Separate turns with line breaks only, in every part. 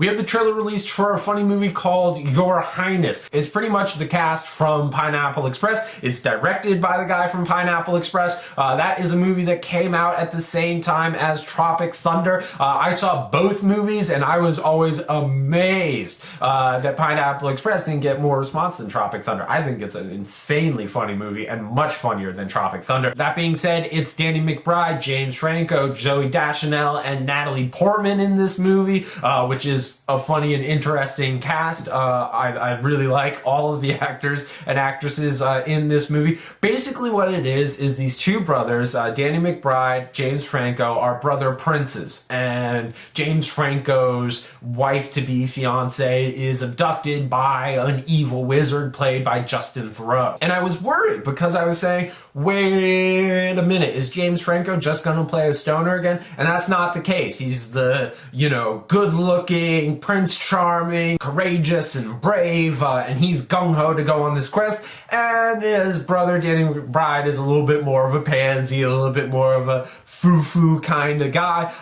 We have the trailer released for a funny movie called Your Highness. It's pretty much the cast from Pineapple Express. It's directed by the guy from Pineapple Express. That is a movie that came out at the same time as Tropic Thunder. I saw both movies and I was always amazed that Pineapple Express didn't get more response than Tropic Thunder. I think it's an insanely funny movie and much funnier than Tropic Thunder. That being said, it's Danny McBride, James Franco, Zooey Deschanel, and Natalie Portman in this movie, which is a funny and interesting cast. I really like all of the actors and actresses in this movie. Basically what it is these two brothers, Danny McBride, James Franco, are brother princes, and James Franco's wife-to-be fiance is abducted by an evil wizard played by Justin Theroux. And I was worried because I was saying, wait a minute, is James Franco just gonna play a stoner again? And that's not the case. He's the, good-looking, Prince Charming, courageous and brave, and he's gung-ho to go on this quest. And his brother, Danny McBride, is a little bit more of a pansy, a little bit more of a foo-foo kind of guy.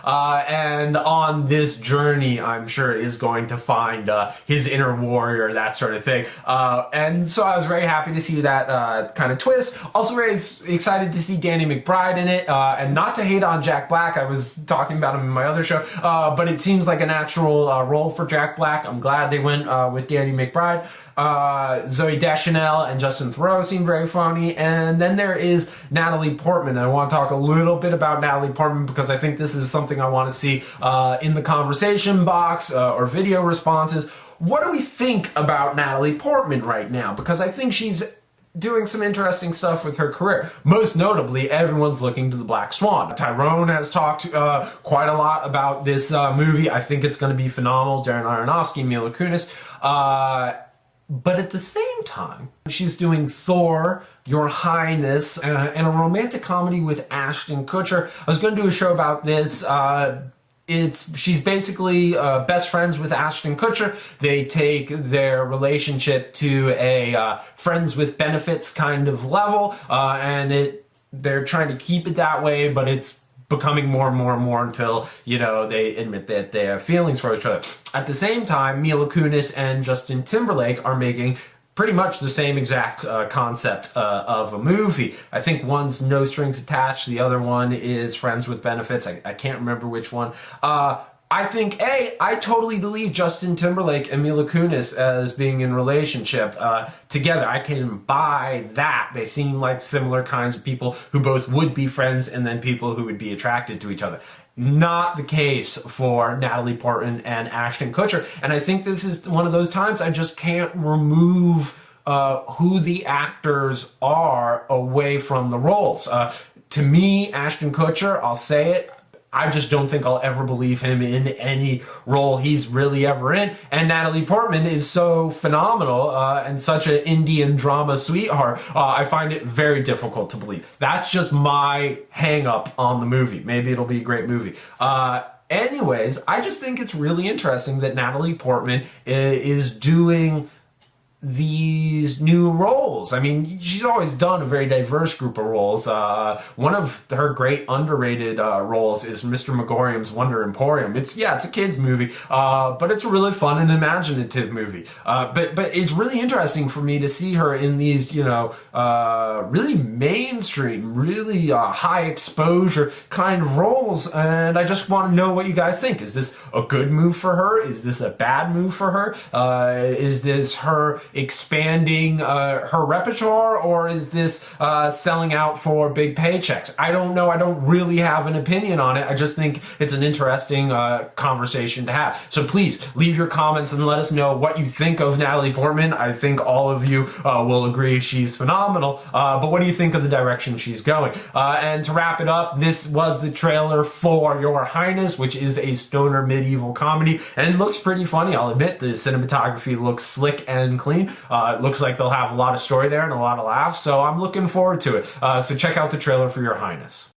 And on this journey, I'm sure, is going to find his inner warrior, that sort of thing. And so I was very happy to see that kind of twist. Also very excited to see Danny McBride in it. And not to hate on Jack Black, I was talking about him in my other show, but it seems like a natural role for Jack Black. I'm glad they went with Danny McBride. Zooey Deschanel and Justin Theroux seem very funny. And then there is Natalie Portman. And I want to talk a little bit about Natalie Portman because I think this is something I want to see in the conversation box or video responses. What do we think about Natalie Portman right now? Because I think she's doing some interesting stuff with her career. Most notably, everyone's looking to The Black Swan. Tyrone has talked quite a lot about this movie. I think it's going to be phenomenal. Darren Aronofsky, Mila Kunis. But at the same time, she's doing Thor, Your Highness, and a romantic comedy with Ashton Kutcher. I was going to do a show about this. She's basically best friends with Ashton Kutcher. They take their relationship to a friends with benefits kind of level, and they're trying to keep it that way, but it's becoming more and more and more until, they admit that they have feelings for each other. At the same time, Mila Kunis and Justin Timberlake are making pretty much the same exact concept of a movie. I think one's No Strings Attached, the other one is Friends with Benefits. I can't remember which one. I think, I totally believe Justin Timberlake and Mila Kunis as being in a relationship together. I can buy that. They seem like similar kinds of people who both would be friends and then people who would be attracted to each other. Not the case for Natalie Portman and Ashton Kutcher. And I think this is one of those times I just can't remove who the actors are away from the roles. To me, Ashton Kutcher, I'll say it, I just don't think I'll ever believe him in any role he's really ever in. And Natalie Portman is so phenomenal and such an Indian drama sweetheart. I find it very difficult to believe. That's just my hang up on the movie. Maybe it'll be a great movie. Anyways, I just think it's really interesting that Natalie Portman is doing these new roles. I mean, she's always done a very diverse group of roles. One of her great underrated roles is Mr. Megorium's Wonder Emporium. It's a kid's movie, but it's a really fun and imaginative movie. But it's really interesting for me to see her in these, really mainstream, really high exposure kind of roles. And I just want to know what you guys think. Is this a good move for her? Is this a bad move for her? Is this her expanding her repertoire, or is this selling out for big paychecks? I don't know. I don't really have an opinion on it. I just think it's an interesting conversation to have. So please leave your comments and let us know what you think of Natalie Portman. I think all of you will agree she's phenomenal. But what do you think of the direction she's going? And to wrap it up, this was the trailer for Your Highness, which is a stoner medieval comedy, and it looks pretty funny. I'll admit the cinematography looks slick and clean. It looks like they'll have a lot of story there and a lot of laughs, so I'm looking forward to it. So check out the trailer for Your Highness.